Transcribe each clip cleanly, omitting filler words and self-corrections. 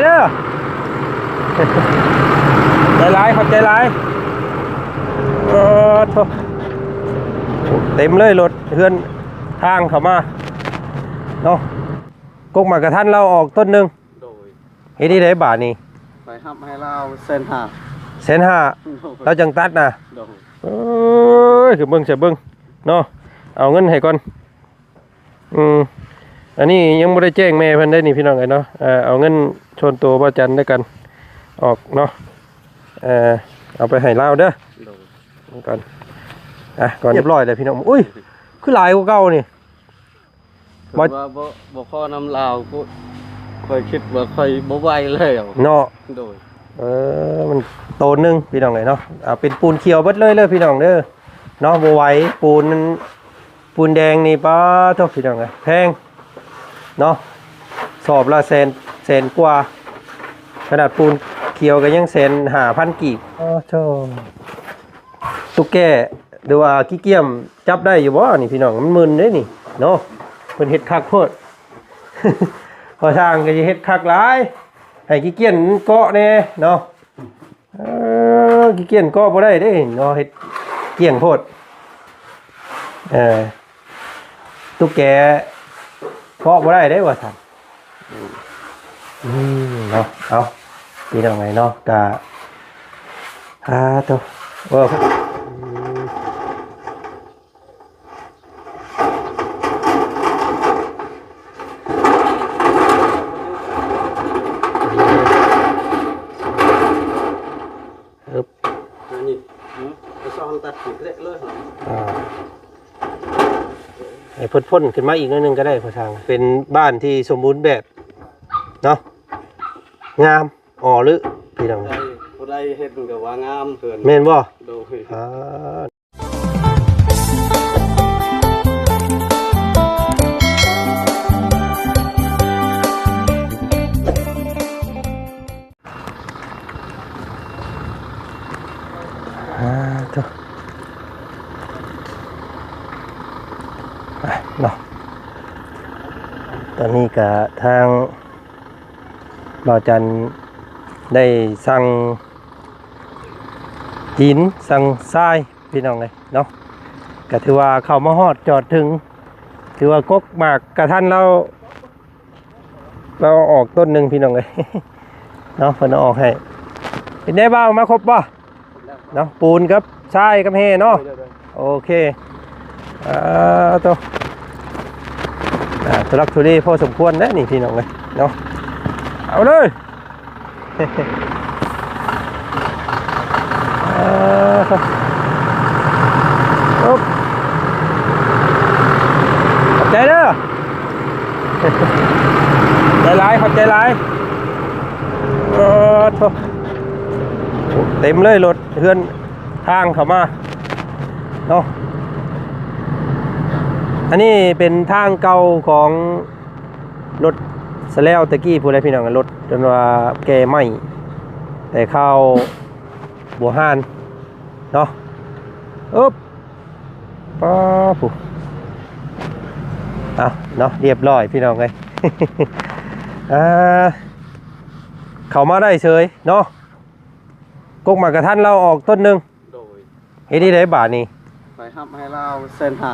เด้อใจร้ายครับใจร้ายโถ่เต็มเลยรถเพื่อนทางเข้ามาเนาะกกหมากกระทันเราออกต้นหนึ่งเฮ้ยนี่ได้บาทนี่ไปห้ามให้เราเส้นห้าเราจังตัดนะคือเบิ้งเสียเบิ้งเนาะเอาเงินให้ก่อนอันนี้ยังไม่ได้แจ้งแม่เพิ่นได้นี่พี่น้องไงเนาะเอาเงินชนตัวป้าจันได้กันออกเนาะเอาไปให้เล่าเด้อก่อนก่อนเรียบร้อยเลยพี่น้องอุ้ยคือหลายกว่าเก่านี่บ่พอน้ำลาวก็ค่อยคิดว่าค่อยบ่ไหวเลยเนาะโดยมันโตนึงพี่น้องไงเนาะเอาเป็นปูนเขียวเบิดเลยพี่น้องเด้อเนาะบ่ไหวปูนแดงนี่ป้าเท่าพี่น้องไงแพงเนาะสอบละแสนกว่าขนาดปูนเขียวก็ยัง1,500 กีบโธ่ตุ๊กแกดูว่าขี้เกียมจับได้อยู่บ่นี่พี่น้องมันมึนเด้นี่เนาะเพิ่นเฮ็ดคักโพด พอทางก็จะเฮ็ดคักหลายให้ขี้เกียจเกาะแน่เนาะขี้เกียจเกาะบ่ได้เด้เนาะเฮ็ดเกี่ยงโพดตุ๊กแกเกาะบ่ได้เด้ว่าซั่นเนาะเอาพี่น้องไงเนาะกะโตพ่นขึ้นมาอีกนิดนึงก็ได้พอทางเป็นบ้านที่สมบูรณ์แบบเนาะงามหรือพี่น้องได้เฮ็ดก็ว่างามเกินแม่นบ่โดยเนาะตอนนี้กับทางบ่าวจันได้สั่งหินสั่งทรายพี่น้องเลยเนาะก็ถือว่าเข้ามาฮอดจอดถึงถือว่ากกหมากกระทันเราออกต้นหนึ่งพี่น้องเลยเนาะเพิ่นเอาออกให้เป็นได้บ้างมาครบป่ะเนาะปูนกับทรายกับเฮเนาะโอเคตัวทุลักทุเลพอสมควรนะนี่พี่น้องเลยเนาะเอาเลยขอบใจเด้อใจร้ายขอบใจร้ายเต็มเลยรถเพื่อนทางเข้ามาเนาะอันนี้เป็นทางเก่าของรถสแลวตะกี้พูดอะไรพี่น้องกันรถจนว่าแกไม่แต่เข้าบัวฮานเนาะป้าผู้เนาะเรียบร้อยพี่น้องเลยเข้ามาได้เฉยเนาะกกหมากกระทันเราออกต้นหนึ่งเฮ้ยนี่ได้บาทนี่ไปห้ามให้เราเส้นห้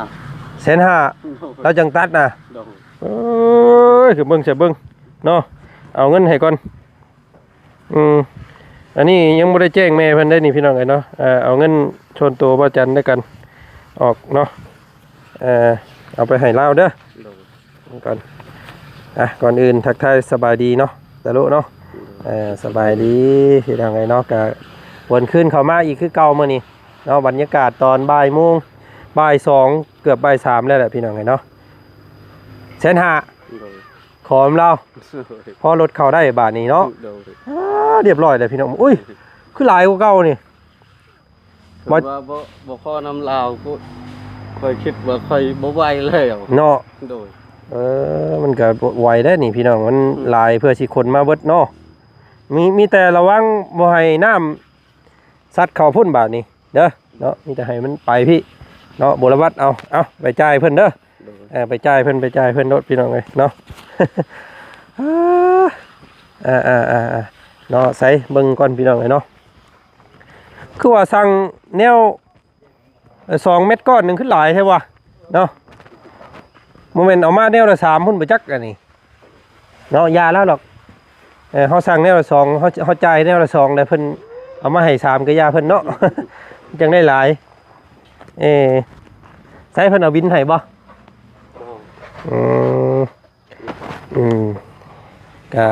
าเราจังตัดนะคือเบิ้งเสียเบิ้งเนาะเอาเงินให้ก่อนอันนี้ยังไม่ได้แจ้งแม่เพิ่นได้นี่พี่น้องไงเนาะเอาเงินชนตัวป้าจันได้กันออกเนาะเอาไปให้เล่าเด้อก่อนก่อนอื่นทักทายสบายดีเนาะตะลุเนาะสบายดีพี่น้องไงเนาะกะวนขึ้นเข้ามาอีกคือเก่าเมื่อนี้เนาะบรรยากาศตอนบ่ายโมงบ่าย2เกือบบ่าย3แล้วแหละพี่น้องไงเนาะ1,500ขอเราพอรถเข้าได้บาทนี้เนาะเรียบร้อยเลยพี่น้องอุ้ยคือหลายกว่าเก่านี่บ่พอน้ำลาวก็ค่อยคิดว่าค่อยบ่ไหวเลยเนาะมันก็ไหวได้นี่พี่น้องมันหลายเพื่อสิคนมาเบิดเนาะมีแต่ระวังบ่ให้น้ำซัดเข้าพุ่นบาทนี้เด้อเนาะมีแต่ให้มันไปพี่เนาะบุรวัตเอาไปจ่ายเพิ่นเด้อไปจ่ายเพิ่นรถพี่น้องเลยเนาะ เนาะใส่เบิ่งก่อนพี่น้องเลยเนาะคือว่าสั่งแนว2 เม็ดก้อนหนึงขึ้นหลายใช่ป่ะเนาะโมเมนต์เอามาแนวละ3พุ่นไปจักอันนี้เนาะยาแล้วหรอกเขาสั่งแนวละ2เขาจ่ายแนวละ2ได้เพิ่นเอามาให้3ก็ยาเพิ่นเนาะ จังได้หลายใส่เพิ่นเอาบินให้บ่อืมก็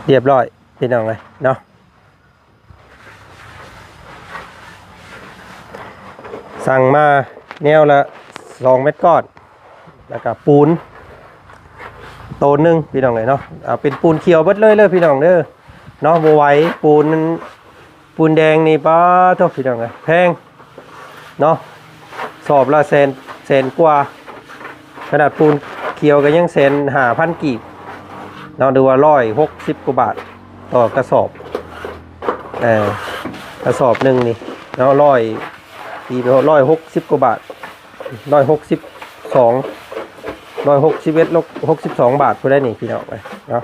เรียบร้อยพี่น้องเลยเนาะสั่งมาแนวละ2 เม็ดก้อนแล้วก็ปูนโตนึงพี่น้องเลยเนาะเป็นปูนเขียวเบิดเลยพี่น้องเด้อเนาะบ่ไหวปูนแดงนี่ป้าโทษพี่น้องเลยแพงเนาะสอบละแสนกว่าขนาดปูนเขียวก็ยัง1,500 กีบเนาะดูว่า160 กว่าบาทต่อกระสอบกระสอบหนึ่งนี่เนาะ160 กว่าบาท161 บาทผู้ได้นี่พี่น้องเลยเนาะ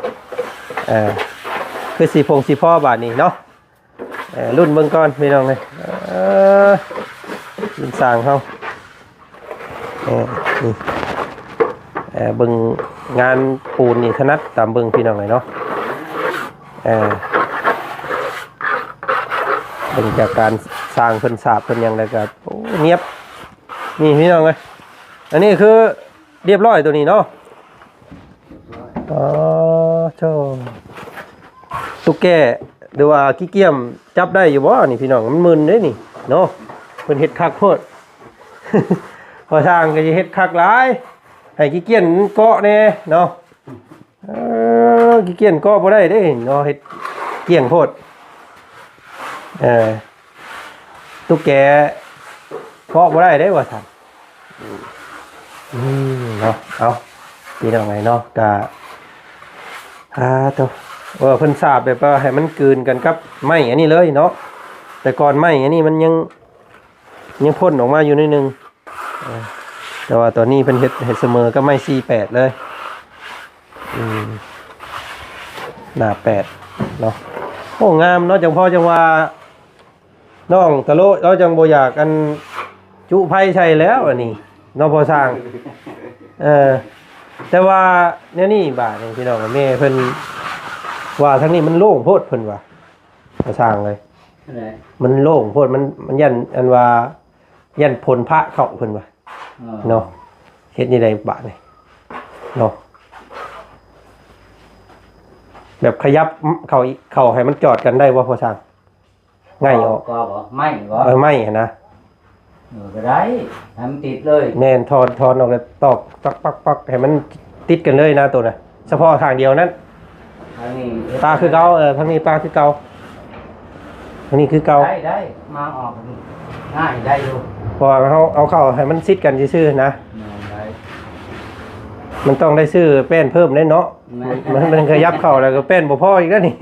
คือสีพ่อบาทนี่เนาะรุ่นเบิ่งก่อนพี่น้องเลยรุ่นสร้างเขานี่เบิ่งงานปูนนี่ถนัดตามเบิ่งพี่น้องเลยเนาะเบิ่งจากการสร้างเพิ่นสาบเพิ่นหยังแล้วก็โอ้เนียบนี่พี่น้องเลยอันนี้คือเรียบร้อยตัวนี้เนาะเจ้าตุ๊กแกหรือว่าขี้เกียมจับได้อยู่บ่นี่พี่น้องมันมึนเด้นี่เนาะเพิ่นเฮ็ดคักโพด พอทางก็สิเฮ็ดคักหลายให้ขี้เกียจเกาะแน่เนาะขี้เกียจเกาะบ่ได้เด้เนาะเฮ็ดเกี่ยงโพดตุ๊กแกเกาะบ่ได้เด้ว่าซั่นเนาะเอาพี่น้องไงเนาะก็ตัวเพิ่นสาบแบบว่าให้มันกลืนกันกับไม้อันนี้เลยเนาะแต่ก่อนไม้อันนี้มันยังพ่นออกมาอยู่นิดนึงแต่ว่าตอนนี้เพิ่นเฮ็ดเสมอก็ไม้48เลยหน้า8เนาะโอ้งามเนาะจังพ่อจังว่าน้องตะโลเราจังบ่อยากอันจุไผใช่แล้วอันนี้น้องพอสร้างแต่ว่าเนี่ยนี่บาทนึงพี่น้องแม่เพิ่นว่าทั้งนี้มันโล่งโพดเพิ่นว่าพอสร้างเลยมันโล่งโพดมันยันอันว่ายันผลพระเข้าเพิ่นว่าเนาะเฮ็ดนี่ได้บาทนี่เนาะแบบขยับเข้าให้มันจอดกันได้บ่พอสร้างง่ายออกก็บ่ไม่บ่ไม่นะก็ได้ทำติดเลยแม่นถอนออกแล้วตอกปักให้มันติดกันเลยนะตัวน่ะเฉพาะทางเดียวนั้นทางนี้ปลาคือเก่าทางนี้ปลาคือเก่าทางนี้คือเก่าได้มาออกง่ายได้อยู่พอเอาเข้าให้มันซิดกันซื่อๆนะมันต้องได้ซื้อแป้นเพิ่มได้เนาะมันขยับเข้าแล้วก็แป้นบ่พออีกแล้วนี่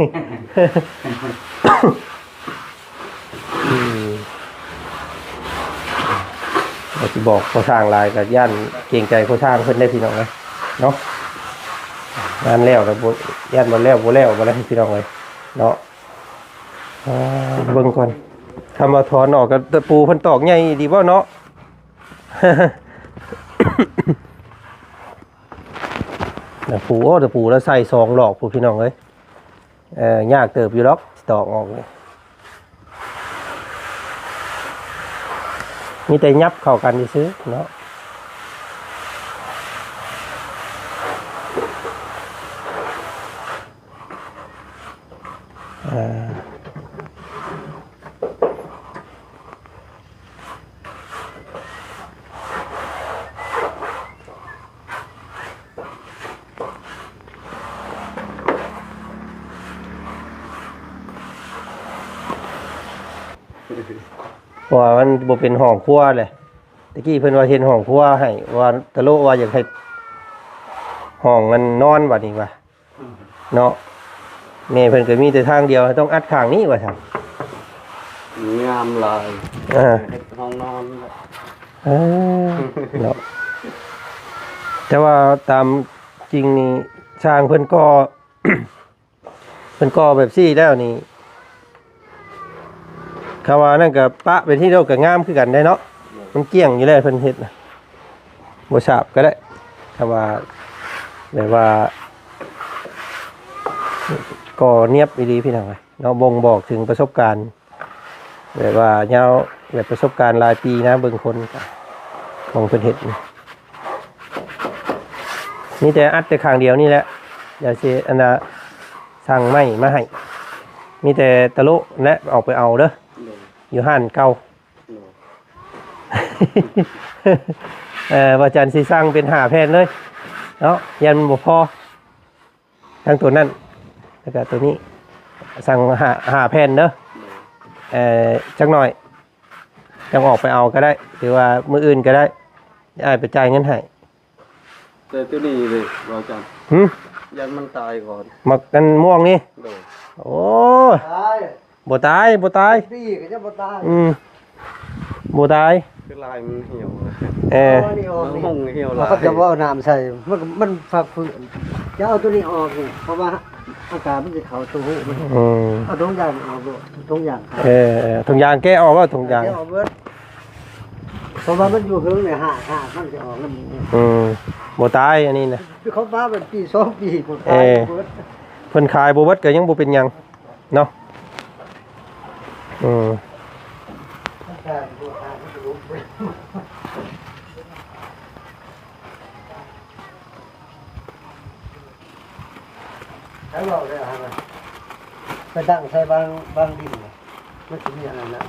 เราจะบอกเขาสร้างลายกับย่านเก่งใจเขาสร้างเพิ่นได้พี่น้องเลยเนาะงานแล้วแต่ย่านบ่แล้วบ่ได้พี่น้องเลยเนาะเบิ่งก่อนทำมาถอนออกกับตะปูเพิ่นตอกใหญ่ดีบ่เนาะตะปูแล้วใส่2 หลอกผู้พี่น้องเลยยากเติบอยู่ดอกตอกออกมีแต่ยับเข้ากันซื้อเนาะว่ามันบ่เป็นห้องครัวเลยตะกี้เพิ่นว่าเห็นห้องครัวให้ว่าตะโลว่าอยากให้ห้องมันนอนบัดนี้ว่าเนาะแม่เพิ่นก็มีแต่ทางเดียวต้องอัดข้างนี้ว่าซั่นงามหลายห้องนอนเนาะแต่ว่าตามจริงนี่ ช่างเพิ่นก็ เพิ่นก็แบบซี่แล้วนี่คำว่านั่นก็ปะไปที่เราก็งามคือกันได้เนาะมันเกลี้ยงอยู่แล้วเพิ่นเฮ็ดน่ะบ่ฉาบก็ได้คำว่าแบบว่าก็เนียบอีหลีพี่น้องเอ้ยเนาะบ่งบอกถึงประสบการณ์แบบว่ายาวแบบประสบการณ์หลายปีนะเบิ่งคนของเพิ่นเฮ็ดนี่แต่อัดแต่ข้างเดียวนี่แหละอย่าสิอันน่ะสั่งไม้มาให้มีแต่ตะลุและออกไปเอาเด้ออยู่ห้านเก่า ว่าจันทร์สิสั่งเป็น5 แผ่นเลยเนาะยันบ่พอทั้งตัวนั้นแล้วก็ตัวนี้สั่ง5 แผ่นเด้อจักหน่อยจังออกไปเอาก็ได้หรือว่ามื้ออื่นก็ได้อ้ายไปจ่ายเงินให้ แต่ตัวนี้เลยเราจ หึ ยันมันตายก่อน มักกันม่วงนี่ โดย โอ้ย ตาย บ่ตายบ่ตาย พี่ก็จะบ่ตาย บ่ตาย คือลายมันเหี่ยว เอานี่ออก มัน นี่ ห้องเหี่ยว เรา ลาย ก็จะว่าเอาน้ำใส่มันฝักฝืนจะเอาตัวนี้ออกนี่เพราะว่าอากาศมันจะเข้าตัวหูมัน อืม เอาทุกอย่างออกด้วยทุกอย่างครับ ถุงยางแก้ออกว่าถุงยาง เดี๋วเอาเบิดเพราะว่ามันอยู่เฮิงเนี่ยห้ามันจะออกแล้วมัน บ่ตายอันนี้นะ คือเขาฟ้าเป็นปี2 ปีหมด เออ เบิด เพิ่นขายบ่เบิดก็ยังบ่เป็นหยังเนาะอืม ใช้บอกเลยครับไปตั้งใช้บางดินเนี่ยมันจะมีอะไรนะ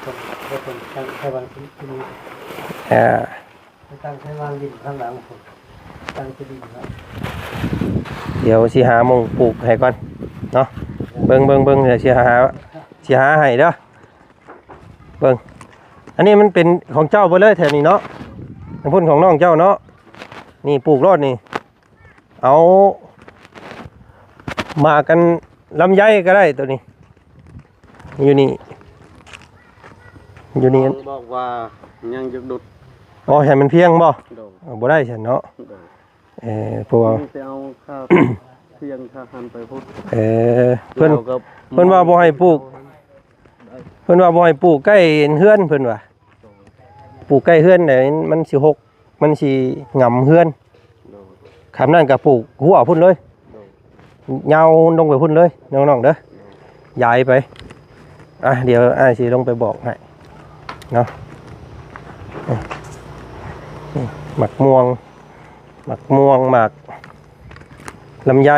ต้องตั้งใช้บางที่นี้ อ่า ไปตั้งใช้บางดินข้างหลังผมตั้งจะดินครับ เดี๋ยวสิหาหม่องปลูกให้ก่อนเนาะเบิ่งเดี๋ยวสิหาให้เด้อเบิ่งอันนี้มันเป็นของเจ้าบ่เลยแถวนี้เนาะทางพุ่นของน้องเจ้าเนาะนี่ปลูกรอดนี่เอามากันลำไยก็ได้ตัวนี้อยู่นี่บอกว่ายังจะดุด อ๋อให้มันเพียงบ่ โดย เอาบ่ได้ฉันเนาะ โดย เพราะว่า ไปเอาข้าวเที่ยงข้าวหันไปพุทธ เพิ่น แล้วก็ เพิ่นว่าบ่ให้ปลูก เพิ่นว่าบ่ให้ปลูกใกล้เฮือนเพิ่นว่าปลูกใกล้เฮือนได้มันสิหกมันสิหง่ำเฮือน โดย คำนั้นก็ปลูกหัวพุ่นเลย โดย ยาวลงไปพุ่นเลยน้องๆเด้อย้ายไปเดี๋ยวอ้ายสิลงไปบอกให้เนาะนี่หมักม่วงหมักลำไย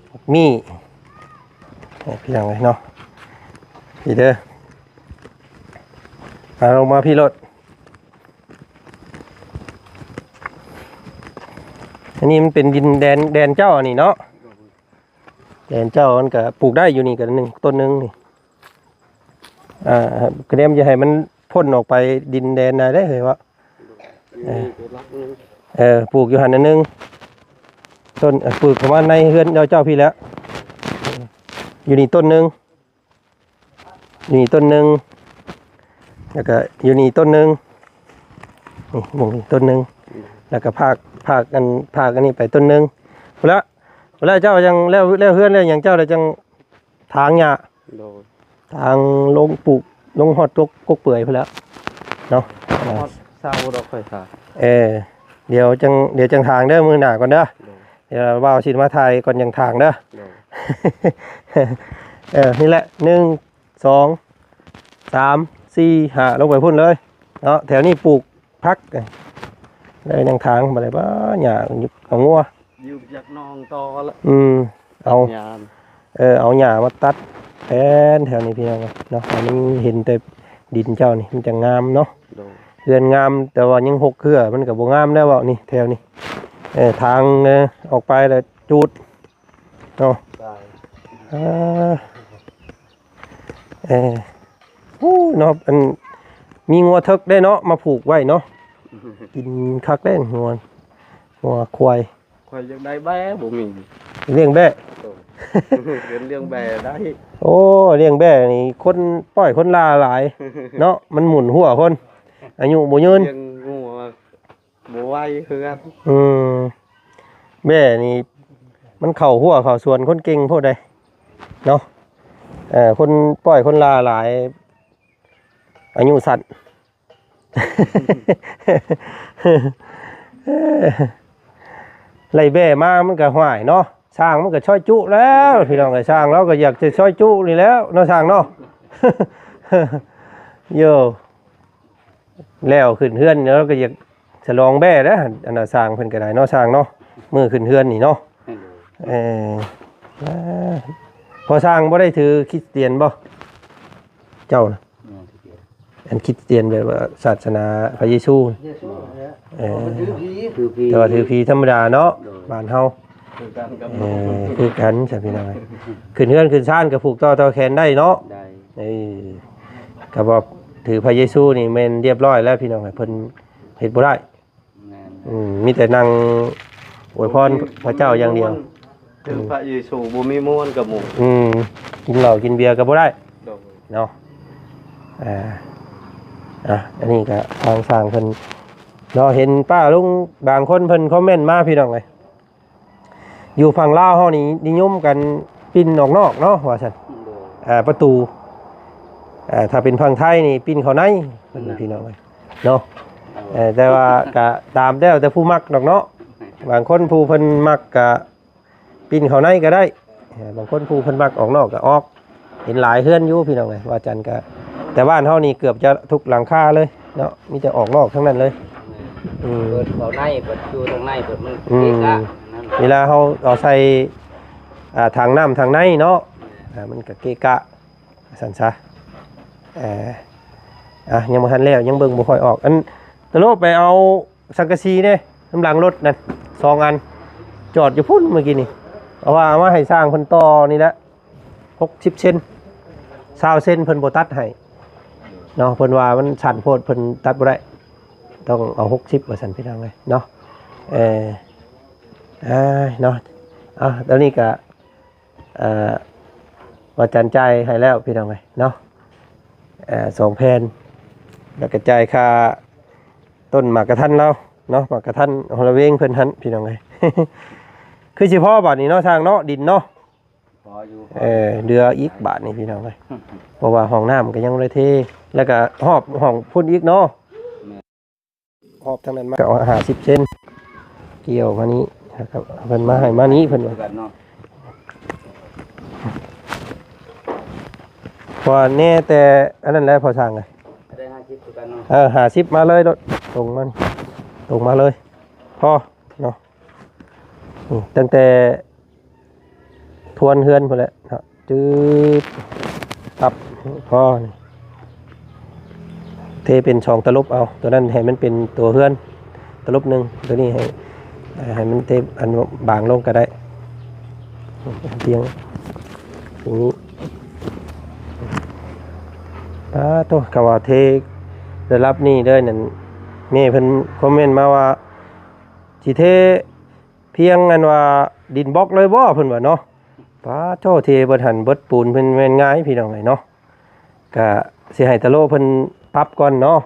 หมักมี่พี่ยังไงเนาะพี่เด้อมาลงมาพี่รถอันนี้มันเป็นดินแดนเจ้าอันนี้เนาะแดนเจ้ามันก็ปลูกได้อยู่นี่กันต้นหนึ่งนี่กระเดียมจะให้มันพ่นออกไปดินแดนไหนได้เหรอวะ นี่ไปรักนึง ปลูกอยู่หันอันนึงต้นปลูกประมาณในเฮือนเจ้าพี่แล้วอยู่นี่ต้นหนึ่งอยู่นี่ต้นหนึ่งแล้วก็อยู่นี่ต้นหนึ่งนี่หมู่นี่ต้นหนึ่งแล้วก็ภาคอันนี้ไปต้นหนึ่งแล้วเจ้ายังแล้วเฮือนแล้วอย่างเจ้าเราจังทางหญ้า โดย ทางลงปลูกลงหอดกกเปื่อยไปแล้วเนาะ เศร้าดอกไฟฟ้า เดี๋ยวจังทางเด้อมือหนาก่อนเด้อ โดย เดี๋ยวว่าวสิมาไทยก่อนยังทางเด้อ โดย นี่แหละ1 2 3 4 5ลงไปพุ่นเลยเนาะแถวนี้ปลูกพักเลยยังทางมาเลยบ้าหญ้าเอางัว ยืมจากน้องต่อละ เอา ยาม เอาหญ้ามาตัดแผนแถวนี้พี่น้องเนาะอันนี้เห็นแต่ดินเจ้านี่มันจะงามเนาะ โดย เรือนงามแต่ว่ายังหกเครือมันก็บ่งามแล้วเว้านี่แถวนี้ทางออกไปแล้วจูดเนาะ ตาย เนาะอันมีงัวเทิกได้เนาะมาผูกไว้เนาะกินคักได้งัวควาย คอยยังได้แบ่บ่มี เลี้ยงแบะ โดยเรื่องแบ่ได้ โอ้เลี้ยงแบะนี่คนปล่อยคนลาหลายเนาะมันหมุนหัวคนอายุบ่ยืน เรื่องงัวบ่ไหวคือกัน แม่นี่มันเข้าหัวเข้าสวนคนเก่งโพดใดเนาะคนปล่อยคนลาหลายอายุสั้น ไล่แบ่มามันก็ห่วยเนาะช้างมันก็ช่อยจุแล้วพี่น้องไอ้ช้างเราก็อยากจะช่อยจุนี่แล้วเนาะช้างเนาะ โยแล้วขึ้นเฮือนแล้วก็อยากฉลองแบ่แล้วอันน่ะช้างเพิ่นก็ได้เนาะช้างเนาะมื้อขึ้นเฮือนนี่เนาะเออพอช้างบ่ได้ถือคริสเตียนบ่เจ้าน่ะอันคริสเตียนแบบว่าศาสนาพระเยซู เยซูเนี่ย เออ ถือผี คือพี่ แต่ว่าถือผีธรรมดาเนาะบ้านเฮา คือกันกับ คือกันใช่พี่น้อยขึ้นเฮือนขึ้นซ่านก็ผูกต่อแขนได้เนาะ ได้ ก็บอกถือพระเยซูนี่แม่นเรียบร้อยแล้วพี่น้องเพิ่นเฮ็ดบ่ได้ แม่น มีแต่นั่งอวยพรพระเจ้าอย่างเดียว คือพระเยซูบ่มีม่วนกับหมู่ กินเหล้ากินเบียร์ก็บ่ได้ โดย เนาะอันนี้ก็ทางสร้างเพิ่นเราเห็นป้าลุงบางคนเพิ่นคอมเมนต์มาพี่น้องเอ้ยอยู่ฝั่งลาวเฮานี่นิยมกันปิ้นออกนอกเนาะว่าซั่น โดย ประตูถ้าเป็นฝั่งไทยนี่ปิ้นเข้าในเพิ่นพี่น้องเอ้ยเนาะแต่ว่าก็ตามแล้วแต่ผู้มักดอกเนาะบางคนผู้เพิ่นมักก็ปิ้นเข้าในก็ได้บางคนผู้เพิ่นมักออกนอกก็ออกเห็นหลายเฮือนอยู่พี่น้องเอ้ยว่าจันก็แต่บ้านเฮานี่เกือบจะทุกหลังคาเลยเนาะมีแต่ออกนอกทั้งนั้นเลย เปิดเขาในเปิดอยู่ตรงในเปิดมัน อืม เอกะนั่น เวลาเฮาเอาใส่ทางน้ำทางในเนาะมันก็เกะกะสั่นซะยังบ่ทันแล้วยังเบิ่งบ่ค่อยออกอันตะโลไปเอาสังกะสีเด้น้ำหลังรถนั่น2อันจอดอยู่พุ่นเมื่อกี้นี่เอาว่ามาให้สร้างเพิ่นต่อนี่แหละ60เซน20เซนเพิ่นบ่ตัดให้เนาะเพิ่นว่ามันสั่นโพดเพิ่นตัดบ่ได้ต้องเอา60ว่าซั่นพี่น้องเอ้ยเนาะเนาะตอนนี้ก็ว่าจันใจายให้แล้วพี่น้องเอ้ยเนาะ2แผ่นแล้วก็จ่ายค่าต้นหมากกระทันเราเนาะหมากกระทันฮอลเวงเพิ่นหันพี่น้องเอ้ย คือสิพ่อบาทนี้เนาะทางเนาะดินเนาะ พออยู่ เดืออีกบาทนี่พี่น้องเอ้ยเพราะว่าห้องน้ำก็ยังบ่ได้เทแล้วก็หอบห้องพุ่นอีกเนาะหอบทางนั้นมาก็เอา50เซนเกี่ยวมานี้นะครับเพิ่นมาให้มานี้เพิ่นว่า กันเนาะ พอแน่แต่อันนั้นแหละพอสร้างไง ได้50กันเนาะ 50มาเลยรถตรงมานี่ตรงมาเลยพอเนาะตั้งแต่ทวนเฮือนพุ่นแหละเนาะจืดตับพอนี่เทเป็นช่องตะลุบเอาตัวนั้นให้มันเป็นตัวเฮือนตะลุบหนึงตัวนี้ให้มันเทอันบางลงก็ได้เตียงอย่างนี้ตัวกว่าเทได้รับนี่เด้อนั่นแม่เพิ่นคอมเมนต์มาว่าสิเทเพียงอันว่าดินบล็อกเลยบ่เพิ่นว่าเนาะป้าโตเทเบิดหันเบิดปูนเพิ่นแม่นง่ายพี่น้องไอ้เนาะก็สิให้ตะโลเพิ่นปรับก่อนเนาะ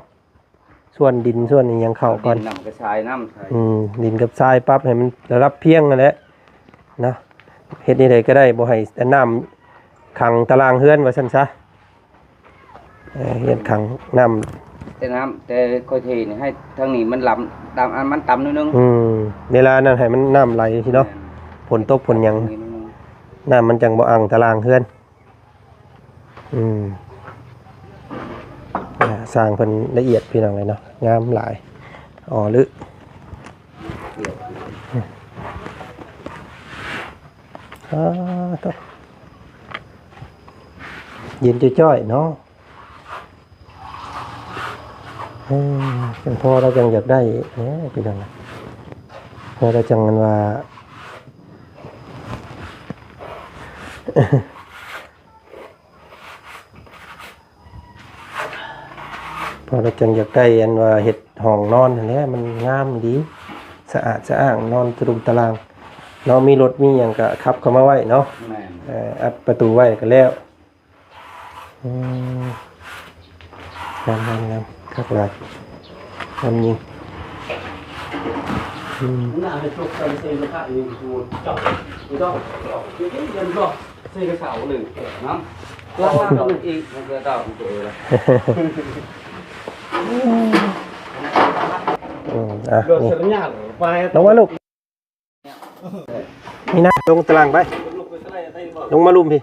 ส่วนดินส่วนอีหยังเข้าก่อน ดินน้ำกระชายน้ำใส่ ดินกับทรายปรับให้มันได้รับเพียงนั่นแหละเนาะเฮ็ดนี่ได้ก็ได้บ่ให้แต่น้ำขังตารางเฮือนว่าซั่นซะเฮ็ดขังน้ำ แต่น้ำแต่ค่อยเทนี่ให้ทางนี้มันลำตามอันมันต่ำนิดนึง เวลานั้นให้มันน้ำไหลทีเนาะฝนตกฝนหยังน้ำมันจังบ่อังตารางเฮือนสร้างเพิ่นละเอียดพี่น้องเลยเนาะงามหลายลึตเย็นจ้อยๆเนาะจังพอเราจังอยากได้พี่น้องพอเราจังกันว่า พอเราจังอยากได้อันว่าเห็ดห้องนอนอันนี้มันงามดีสะอาดสะอ้างนอนตรุมตารางเนาะมีรถมีอย่างก็ขับเข้ามาไว้เนาะ แม่น อัดประตูไว้ก็แล้วงามครับหลายงามยิง น่าให้ทุกคนเซ็นราคาอยู่จบไม่ต้องเงินก็เซ็นกระเสาหนึ่งน้ำแล้วดอกอีกมันก็ดอกตัวเลย อ่ะ โดน นี่ เสียงยากไป ลงมาลูกนี่นะลงตารางไป ลูกไปก็ได้ได้บ่ ลงมาลุมพี่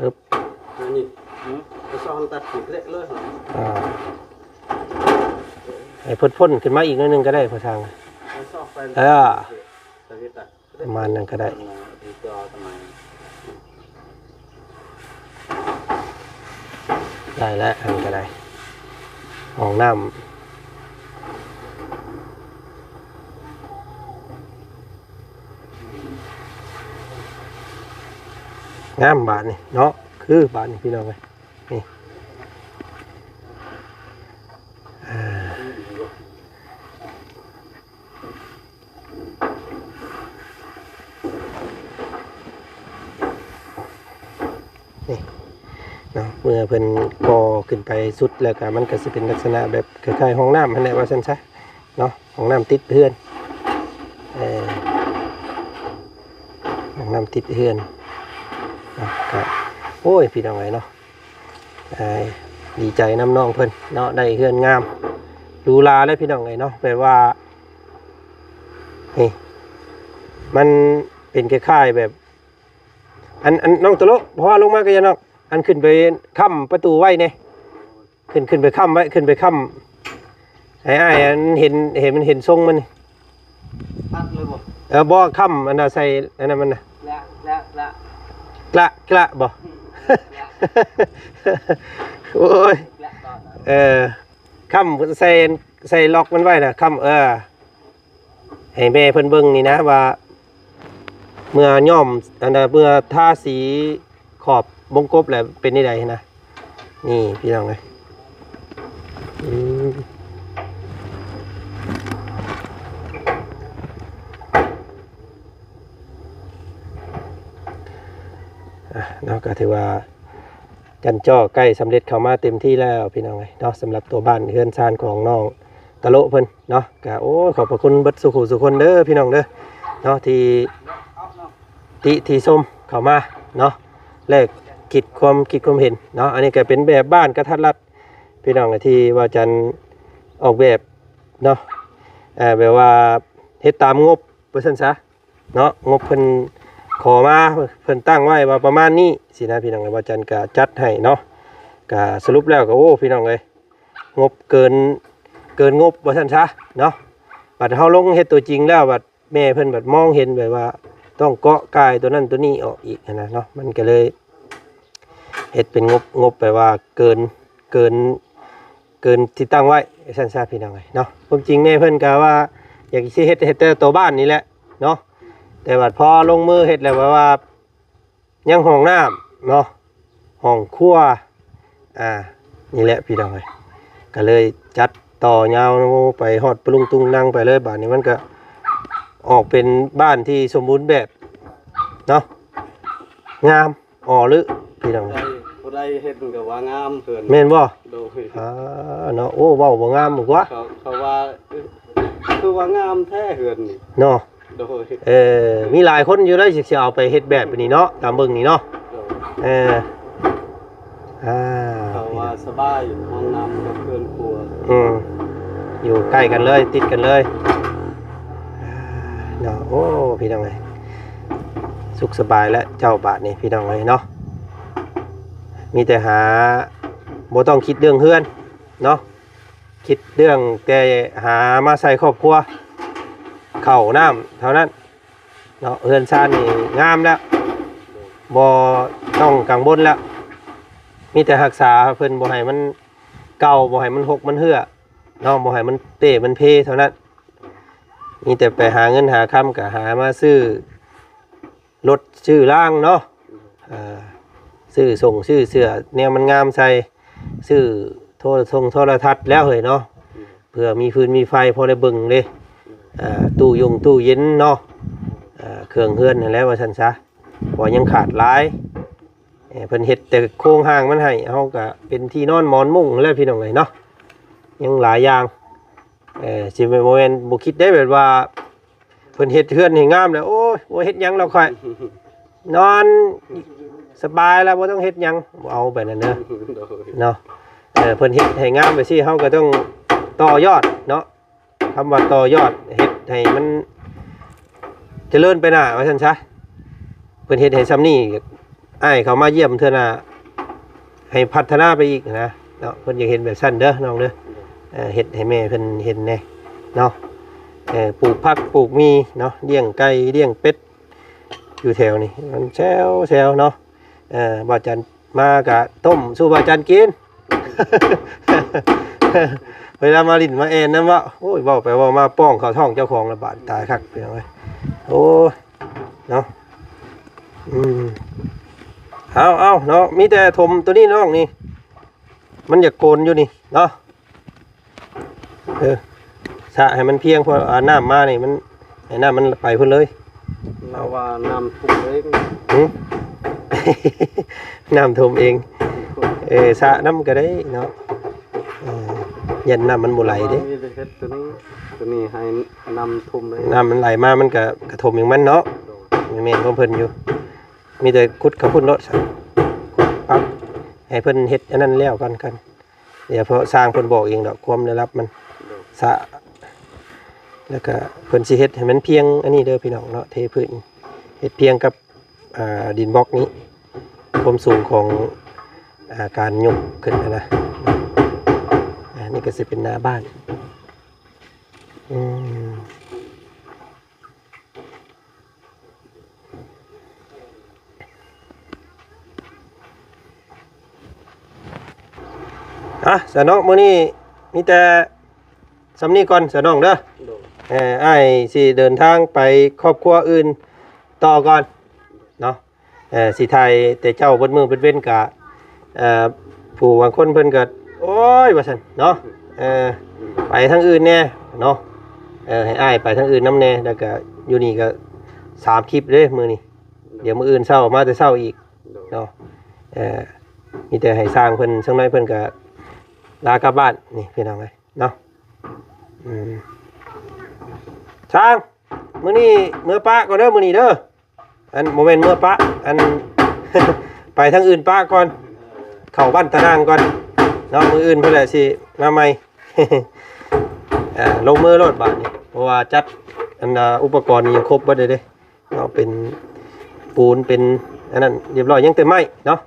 อึ๊บ นี่จะซ้อนตัดผิดเละเลย ให้พ่นขึ้นมาอีกนิดนึงก็ได้พอทาง ซ้อนไป ประมาณนั้นก็ได้ได้แล้วอันก็ได้ห้องน้ำงามบาทนี่เนาะคือบาทนี่พี่น้องไปนี่นี่เนาะเมื่อเพิ่นก่อขึ้นไปสุดแล้วก็มันก็สิเป็นลักษณะแบบคล้ายๆห้องน้ำนั่นแหละว่าซั่นซะเนาะห้องน้ำติดเฮือนห้องน้ำติดเฮือนเนาะก็โอ้ยพี่น้องไงเนาะดีใจน้ำน้องเพิ่นเนาะได้เฮือนงามดูลาเลยพี่น้องไงเนาะแปลว่านี่มันเป็นคล้ายๆแบบอันน้องตะโลเพราะว่าลงมาก็จะนอกอันขึ้นไปค้ำประตูไว้เนี่ยขึ้นไปค้ำไว้ขึ้นไปค้ำไอ้อันเห็นมันเห็นทรงมันนี่ ตัดเลยบ่ บ่ค้ำอันน่ะใส่อันนั้นมันน่ะ ละ กระบ่ โอ้ยค้ำใส่ล็อกมันไว้น่ะค้ำให้แม่เพิ่นเบิ่งนี่นะว่าเมื่อย่อมอันน่ะเมื่อทาสีขอบวงกบแหละเป็นนี่ใดนะนี่พี่น้องเลยเนาะก็ถือว่าจันจ้อใกล้สำเร็จเข้ามาเต็มที่แล้วพี่น้องเลยเนาะสำหรับตัวบ้านเฮือนซานของน้องตะโลเพิ่นเนาะก็โอ้ขอบพระคุณเบิดสุขุสุคนเด้อพี่น้องเด้อเนาะที่ส้มเข้ามาเนาะแลกคิดความเห็นเนาะอันนี้ก็เป็นแบบบ้านกระทัดรัดพี่น้องที่ว่าจันออกแบบเนาะแบบว่าเฮ็ดตามงบว่าซั่นซะเนาะงบเพิ่นขอมาเพิ่นตั้งไว้ว่าประมาณนี้สินะพี่น้องว่าจันก็จัดให้เนาะก็สรุปแล้วก็โอ้พี่น้องเอ้ยงบเกินงบว่าซั่นซะเนาะบัดเฮาลงเฮ็ดตัวจริงแล้วบัดแม่เพิ่นบัดมองเห็นแบบว่าต้องเกาะกายตัวนั้นตัวนี้ออกอีกนะเนาะมันก็เลยเฮ็ดเป็นงบแปลว่าเกินที่ตั้งไว้ซั่นซะพี่น้องเอ้ยเนาะความจริงแม่เพิ่นก็ว่าอยากสิเฮ็ดแต่ตัวบ้านนี่แหละเนาะแต่ว่าพอลงมือเฮ็ดแล้วว่ายังห้องน้ำเนาะห้องครัวนี่แหละพี่น้องเอ้ยก็เลยจัดต่อยาวไปฮอดปรุงตุงนั่งไปเลยบ้านนี้มันก็ออกเป็นบ้านที่สมบูรณ์แบบเนาะงามหรือพี่น้อง ผู้ใดเฮ็ดมันก็ว่างามเกิน แม่นบ่ โดย เนาะโอ้เว้าบ่งามกว่า เขาว่าคือว่างามแท้เหือนนี่ เนาะ โดย มีหลายคนอยู่ได้สิเอาไปเฮ็ดแบบนี้เนาะตามเบิ่งนี่เนาะเขาว่าสบายห้องน้ำกับเพื่อนครัว อยู่ใกล้กันเลยติดกันเลยเนาะโอ้พี่น้องเอ้ยสุขสบายและเจ้าบาทนี่พี่น้องเอ้ยเนาะมีแต่หาบ่ต้องคิดเรื่องเฮือนเนาะคิดเรื่องแต่หามาใส่ครอบครัวข้าวน้ำเท่านั้นเนาะเฮือนซานนี่งามแล้วบ่ต้องกังวลแล้วมีแต่รักษาเพิ่นบ่ให้มันเก่าบ่ให้มันหกมันเหื่อเนาะบ่ให้มันเตะมันเพเท่านั้นมีแต่ไปหาเงินหาคำก็หามาซื้อรถชื่อล่างเนาะ ซื้อส่งซื้อเสื้อแนวมันงามใส่ซื้อโทรทัศน์แล้วเฮ้ยเนาะเพื่อมีฟืนมีไฟพอได้เบิ่งเด้ตู้เย็นเนาะเครื่องเฮือนนั่นแหละว่าซั่นซะบ่ยังขาดหลายเพิ่นเฮ็ดแต่โครงห้างมันให้เฮาก็เป็นที่นอนหมอนมุ้งแล้วพี่น้องเอ้ยเนาะยังหลายอย่างสิบ่แม่นบ่คิดได้แบบว่าเพิ่นเฮ็ดเฮือนให้งามแล้วโอ้ยบ่เฮ็ดหยังแล้วค่อยนอนสบายแล้วบ่ต้องเฮ็ดหยังบ่เอาแบบนั้นเด้อเนาะเพิ่นเฮ็ดให้งามไปสิเฮาก็ต้องต่อยอดเนาะคำว่าต่อยอดเฮ็ดให้มันเจริญไปหน้าว่าซั่นซะเพิ่นเฮ็ดให้ซ้ำนี้อ้ายเขามาเยี่ยมเทื่อหน้าให้พัฒนาไปอีกนะเนาะเพิ่นอยากเห็นแบบซั่นเด้อน้องเด้อเฮ็ดให้แม่เพิ่นเห็นแน่เนาะปลูกผักปลูกมีเนาะเลี้ยงไก่เลี้ยงเป็ดอยู่แถวนี้มันแซวเนาะบ่าวจันมากะต้มสู้บ่าวจันกิน เวลามาลิ้นมาแอนนำว่าโอ้ยเว้าไปเว้ามาป้องเข้าท้องเจ้าของระบาดตายคักไปเอาไว้โอ้ยเนาะเอาเนาะมีแต่ถมตัวนี้น้องนี่มันอยากโกนอยู่นี่เนาะสะให้มันเพียงพอน้ำมานี่มันให้น้ำมันไปพุ่นเลยเราว่าน้ำท่วมเอง น้ำท่วมเองสะน้ำก็ได้เนาะยันน้ำมันบ่ไหลเด้ตัวนี้ให้น้ำท่วมเลยน้ำมันไหลมามันก็กระทมอย่างมันเนาะแม่นของเพิ่นอยู่มีแต่ขุดเขาพุ่นรถปั๊บให้เพิ่นเฮ็ดอันนั้นแล้วกันเดี๋ยวพอสร้างเพิ่นบอกเองดอกความได้รับมันสะแล้วก็เพิ่นสิเฮ็ดให้มันเพียงอันนี้เด้อพี่น้องเนาะเทพื้นเฮ็ดเพียงกับดินบล็อกนี้ความสูงของการยกขึ้นนะนี่ก็สิเป็นหน้าบ้านสะน้องมื้อนี้มีแต่สำนี้ก่อนสะน้องเด้ออ้ายสิเดินทางไปครอบครัวอื่นต่อก่อนเนาะสิไทยแต่เจ้าเบิดมือเบิดเว้นกะผู้บางคนเพิ่นก็โอ้ยว่าซั่นเนาะไปทางอื่นแน่เนาะให้อ้ายไปทางอื่นนำแน่แล้วก็อยู่นี่ก็3คลิปเด้มื้อนี้เดี๋ยวมื้ออื่นเช้ามาแต่เช้าอีกเนาะมีแต่ให้สร้างเพิ่นจังได๋เพิ่นก็ลากลับบ้านนี่พี่น้องเอ้ยเนาะช่างมื้อนี้เมื่อป้าก่อนเด้อมื้อนี้เด้ออันโมเมนต์เมื่อป้าอัน ไปทางอื่นป้าก่อนเข้าบ้านตะนางก่อนเนาะมื้ออื่นเพิ่นแหละสิมาใหม่ ลงมือรถบาดนี่เพราะว่าจัดอันอุปกรณ์นี่ยังครบเบิดเลยเด้เนาะเป็นปูนเป็นอันนั้นเรียบร้อยยังแต่ไม้เนาะ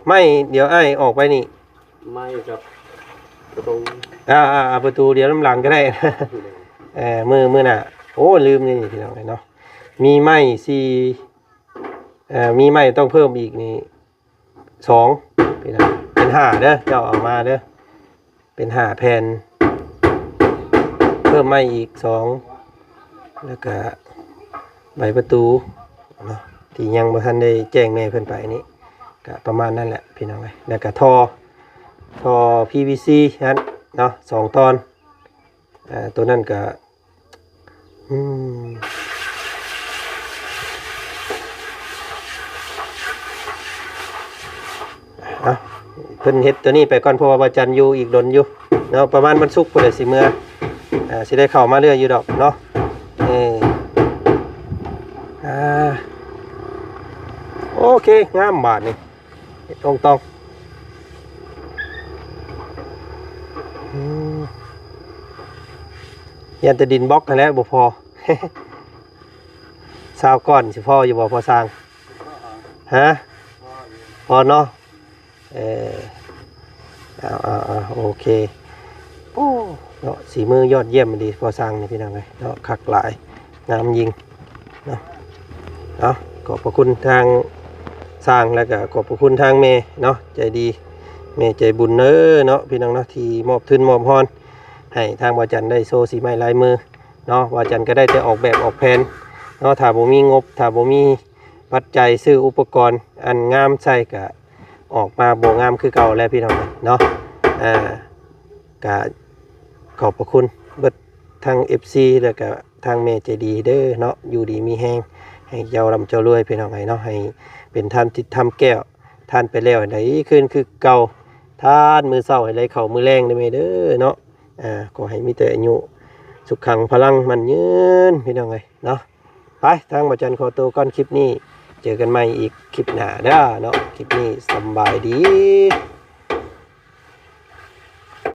ไม้เดี๋ยวอ้ายออกไปนี่ไม้กับประตูประตูเดี๋ยวน้ำหลังก็ได้ มือน่ะโอ้ลืมนี่พี่น้องเนาะมีไม้มีไม้ต้องเพิ่มอีกนี่2พี่น้องเป็น5เด้อเจ้าเอามาเด้อเป็น5แผ่นเพิ่มไม้อีก2แล้วก็ใบประตูเนาะที่ยังบ่ทันได้แจ้งแม่เพิ่นไปนี่ก็ประมาณนั้นแหละพี่น้องแล้วก็ท่อ PVC นั้นเนาะ2ตอนตัวนั้นก็เพิ่นเฮ็ดตัวนี้ไปก่อนเพราะว่าบ่จันอยู่อีกดนอยู่เนาะประมาณวันศุกร์พุ่นน่ะสิเมื่อสิได้เข้ามาเรื่อยอยู่ดอกเนาะโอเคงามบาดนี่ต้องยันแต่ดินบล็อกกันแล้วบ่พอ ซาวก้อนสิพ่ออยู่บ่พอสร้างฮะพอเนาะโอเคโอ้เนาะสีมือยอดเยี่ยมดีพอสร้างนี่พี่น้องเลยเนาะคักหลายงามยิงเนาะขอบพระคุณทางสร้างแล้วก็ขอบพระคุณทางเมย์เนาะใจดีเมย์ใจบุญเนาะพี่น้องเนาะที่มอบทุนมอบพรให้ทางวาจันได้โซสีไม้ลายมือเนาะวาจันก็ได้แต่ออกแบบออกแผนเนาะถ้าบ่มีงบถ้าบ่มีปั ปัจจัยซื้ออุปกรณ์อันงามใส่ก็ออกมาบ่งามคือเก่าแล้วพี่น้องเนาะก็ขอบพระคุณเบิดทาง FC แล้วก็ทางเมใจดีเด้อเนาะอยู่ดีมีแฮงให้เจ้าร่ำเจ้ารวยพี่น้องเนาะให้เป็นท่านที่ทำแก้วท่านไปแล้วได้ขึ้นคือเก่าท่านมือเศร้าให้ไหลเข้ามือแรงได้ไหมเด้อเนาะก็ให้มีแต่อายุสุขขังพลังมันยืนพี่น้องเนาะไปทางบ่จันขอตัวก่อนคลิปนี้เจอกันใหม่อีกคลิปหน้าเด้อเนาะคลิปนี้สำบายดี